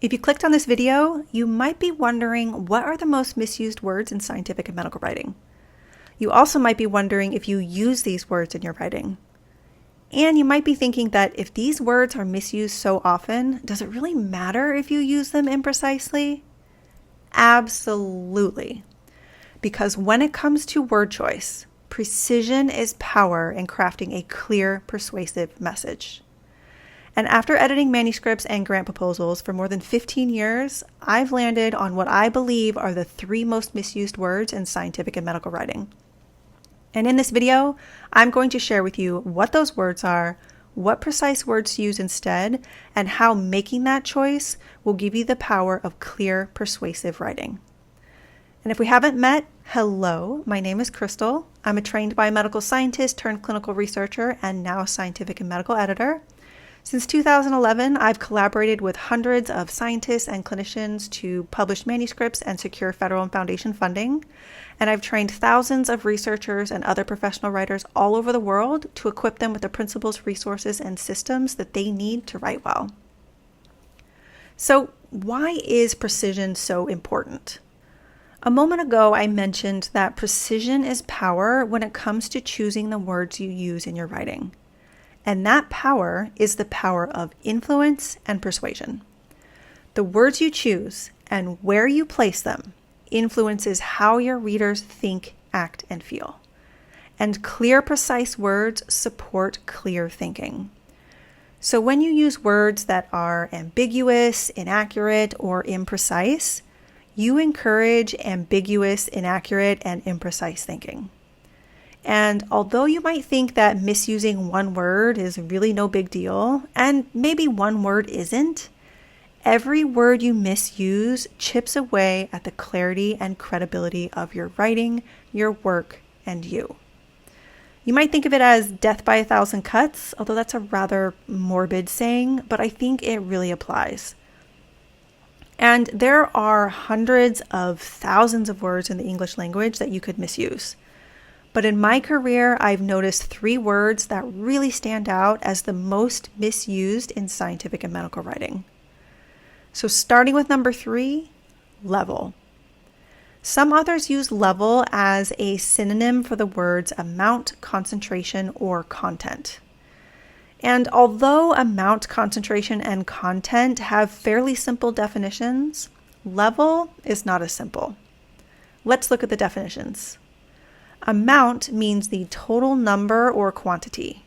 If you clicked on this video, you might be wondering what are the most misused words in scientific and medical writing. You also might be wondering if you use these words in your writing. And you might be thinking that if these words are misused so often, does it really matter if you use them imprecisely? Absolutely. Because when it comes to word choice, precision is power in crafting a clear, persuasive message. And after editing manuscripts and grant proposals for more than 15 years, I've landed on what I believe are the 3 most misused words in scientific and medical writing. And in this video, I'm going to share with you what those words are, what precise words to use instead, and how making that choice will give you the power of clear, persuasive writing. And if we haven't met, hello, my name is Crystal. I'm a trained biomedical scientist turned clinical researcher and now scientific and medical editor. Since 2011, I've collaborated with hundreds of scientists and clinicians to publish manuscripts and secure federal and foundation funding. And I've trained thousands of researchers and other professional writers all over the world to equip them with the principles, resources, and systems that they need to write well. So, why is precision so important? A moment ago, I mentioned that precision is power when it comes to choosing the words you use in your writing. And that power is the power of influence and persuasion. The words you choose and where you place them influences how your readers think, act, and feel. And clear, precise words support clear thinking. So when you use words that are ambiguous, inaccurate, or imprecise, you encourage ambiguous, inaccurate, and imprecise thinking. And although you might think that misusing one word is really no big deal, and maybe one word isn't, every word you misuse chips away at the clarity and credibility of your writing, your work, and you. You might think of it as death by 1,000 cuts, although that's a rather morbid saying, but I think it really applies. And there are hundreds of thousands of words in the English language that you could misuse. But in my career, I've noticed 3 words that really stand out as the most misused in scientific and medical writing. So starting with number 3, level. Some authors use level as a synonym for the words amount, concentration, or content. And although amount, concentration, and content have fairly simple definitions, level is not as simple. Let's look at the definitions. Amount means the total number or quantity.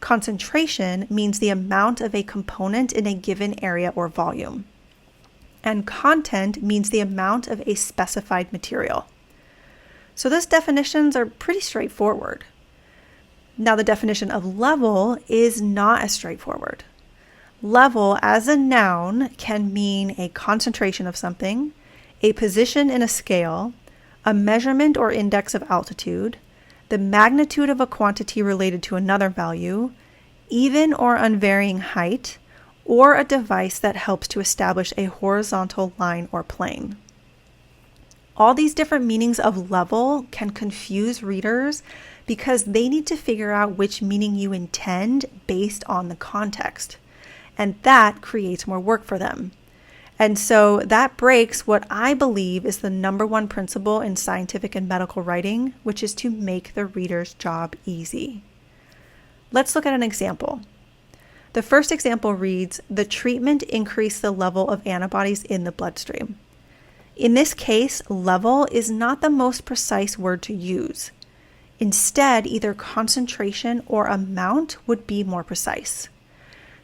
Concentration means the amount of a component in a given area or volume. And content means the amount of a specified material. So those definitions are pretty straightforward. Now the definition of level is not as straightforward. Level as a noun can mean a concentration of something, a position in a scale, a measurement or index of altitude, the magnitude of a quantity related to another value, even or unvarying height, or a device that helps to establish a horizontal line or plane. All these different meanings of level can confuse readers because they need to figure out which meaning you intend based on the context, and that creates more work for them. And so that breaks what I believe is the number 1 principle in scientific and medical writing, which is to make the reader's job easy. Let's look at an example. The first example reads, the treatment increased the level of antibodies in the bloodstream. In this case, level is not the most precise word to use. Instead, either concentration or amount would be more precise.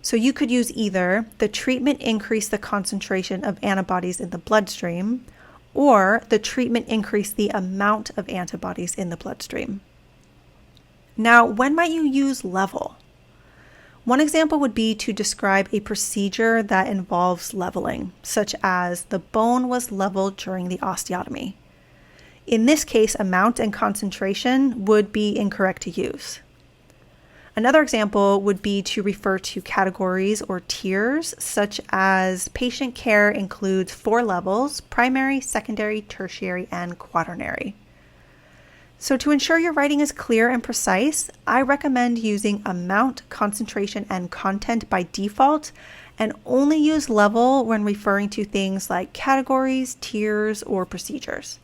So you could use either the treatment increased the concentration of antibodies in the bloodstream, or the treatment increased the amount of antibodies in the bloodstream. Now, when might you use level? One example would be to describe a procedure that involves leveling, such as the bone was leveled during the osteotomy. In this case, amount and concentration would be incorrect to use. Another example would be to refer to categories or tiers, such as patient care includes 4 levels: primary, secondary, tertiary, and quaternary. So to ensure your writing is clear and precise, I recommend using amount, concentration, and content by default and only use level when referring to things like categories, tiers, or procedures.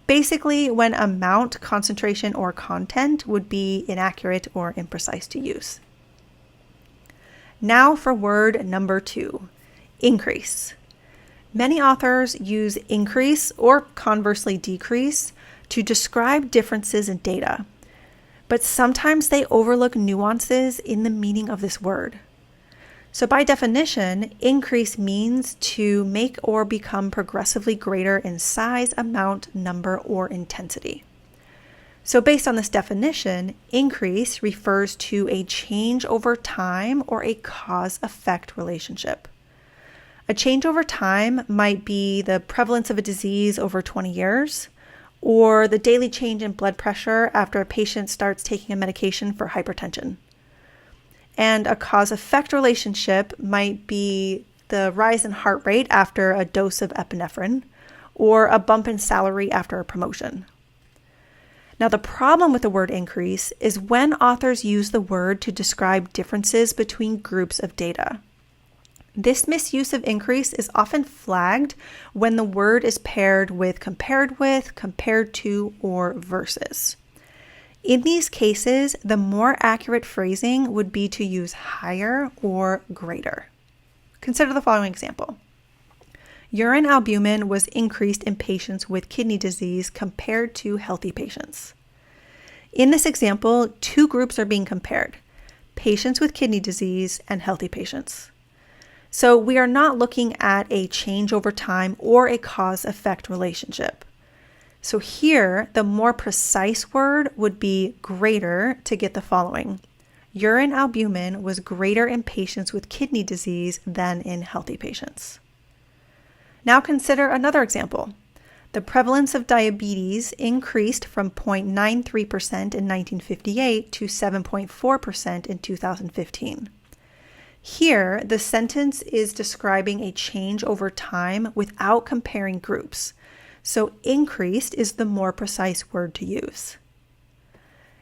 Basically, when amount, concentration, or content would be inaccurate or imprecise to use. Now for word number 2, increase. Many authors use increase or conversely decrease to describe differences in data, but sometimes they overlook nuances in the meaning of this word. So by definition, increase means to make or become progressively greater in size, amount, number, or intensity. So based on this definition, increase refers to a change over time or a cause-effect relationship. A change over time might be the prevalence of a disease over 20 years, or the daily change in blood pressure after a patient starts taking a medication for hypertension. And a cause-effect relationship might be the rise in heart rate after a dose of epinephrine, or a bump in salary after a promotion. Now, the problem with the word increase is when authors use the word to describe differences between groups of data. This misuse of increase is often flagged when the word is paired with, compared to, or versus. In these cases, the more accurate phrasing would be to use higher or greater. Consider the following example. Urine albumin was increased in patients with kidney disease compared to healthy patients. In this example, two groups are being compared, patients with kidney disease and healthy patients. So we are not looking at a change over time or a cause-effect relationship. So here, the more precise word would be greater to get the following. Urine albumin was greater in patients with kidney disease than in healthy patients. Now consider another example. The prevalence of diabetes increased from 0.93% in 1958 to 7.4% in 2015. Here, the sentence is describing a change over time without comparing groups. So increased is the more precise word to use.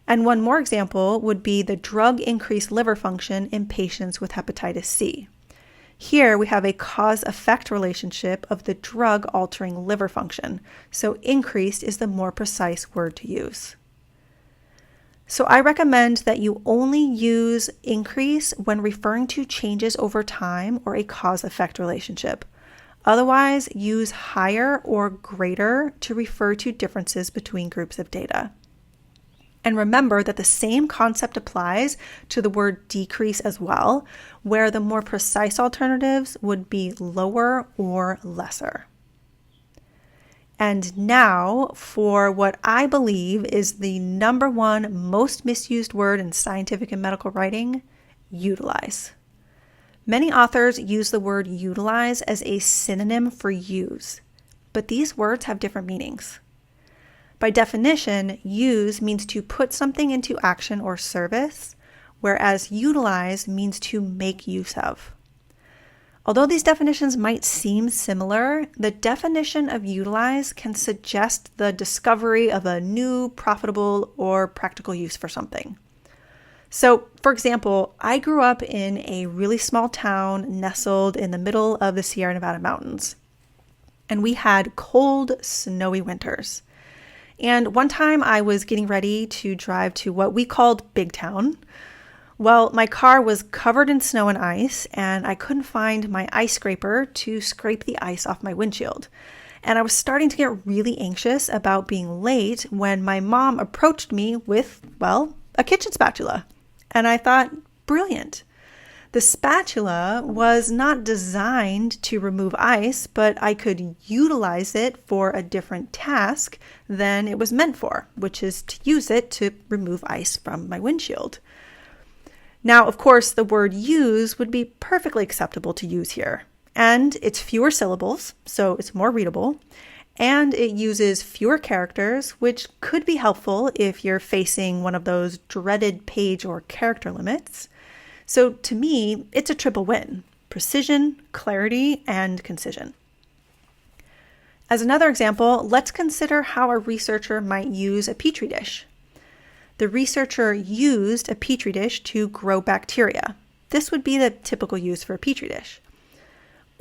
And one more example would be the drug increased liver function in patients with hepatitis C. Here we have a cause-effect relationship of the drug altering liver function. So increased is the more precise word to use. So I recommend that you only use increase when referring to changes over time or a cause-effect relationship. Otherwise, use higher or greater to refer to differences between groups of data. And remember that the same concept applies to the word decrease as well, where the more precise alternatives would be lower or lesser. And now for what I believe is the number one most misused word in scientific and medical writing, utilize. Many authors use the word utilize as a synonym for use, but these words have different meanings. By definition, use means to put something into action or service, whereas utilize means to make use of. Although these definitions might seem similar, the definition of utilize can suggest the discovery of a new, profitable, or practical use for something. So, for example, I grew up in a really small town nestled in the middle of the Sierra Nevada mountains, and we had cold, snowy winters. And one time I was getting ready to drive to what we called Big Town. Well, my car was covered in snow and ice, and I couldn't find my ice scraper to scrape the ice off my windshield. And I was starting to get really anxious about being late when my mom approached me with, well, a kitchen spatula. And I thought, brilliant. The spatula was not designed to remove ice, but I could utilize it for a different task than it was meant for, which is to use it to remove ice from my windshield. Now, of course, the word use would be perfectly acceptable to use here. And it's fewer syllables, so it's more readable. And it uses fewer characters, which could be helpful if you're facing one of those dreaded page or character limits. So to me, it's a triple win: precision, clarity, and concision. As another example, let's consider how a researcher might use a petri dish. The researcher used a petri dish to grow bacteria. This would be the typical use for a petri dish.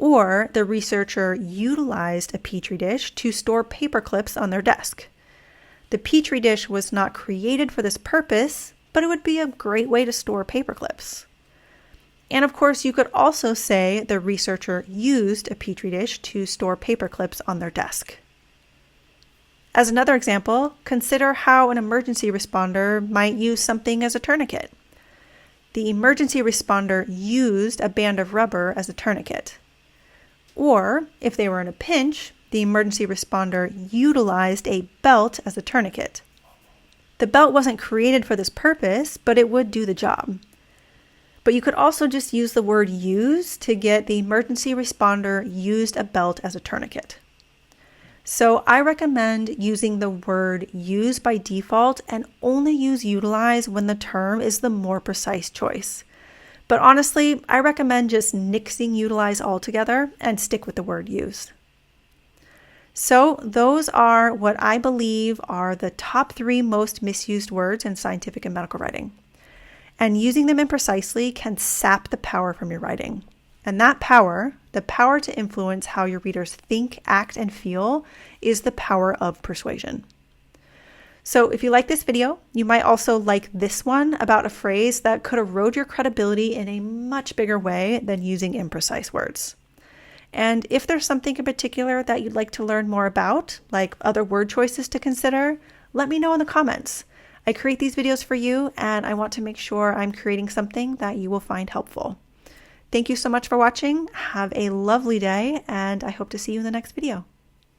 Or the researcher utilized a petri dish to store paper clips on their desk. The petri dish was not created for this purpose, but it would be a great way to store paper clips. And of course, you could also say the researcher used a petri dish to store paper clips on their desk. As another example, consider how an emergency responder might use something as a tourniquet. The emergency responder used a band of rubber as a tourniquet. Or, if they were in a pinch, the emergency responder utilized a belt as a tourniquet. The belt wasn't created for this purpose, but it would do the job. But you could also just use the word use to get the emergency responder used a belt as a tourniquet. So I recommend using the word use by default and only use utilize when the term is the more precise choice. But honestly, I recommend just nixing utilize altogether and stick with the word use. So those are what I believe are the top 3 most misused words in scientific and medical writing. And using them imprecisely can sap the power from your writing. And that power, the power to influence how your readers think, act, and feel, is the power of persuasion. So if you like this video, you might also like this one about a phrase that could erode your credibility in a much bigger way than using imprecise words. And if there's something in particular that you'd like to learn more about, like other word choices to consider, let me know in the comments. I create these videos for you, and I want to make sure I'm creating something that you will find helpful. Thank you so much for watching. Have a lovely day, and I hope to see you in the next video.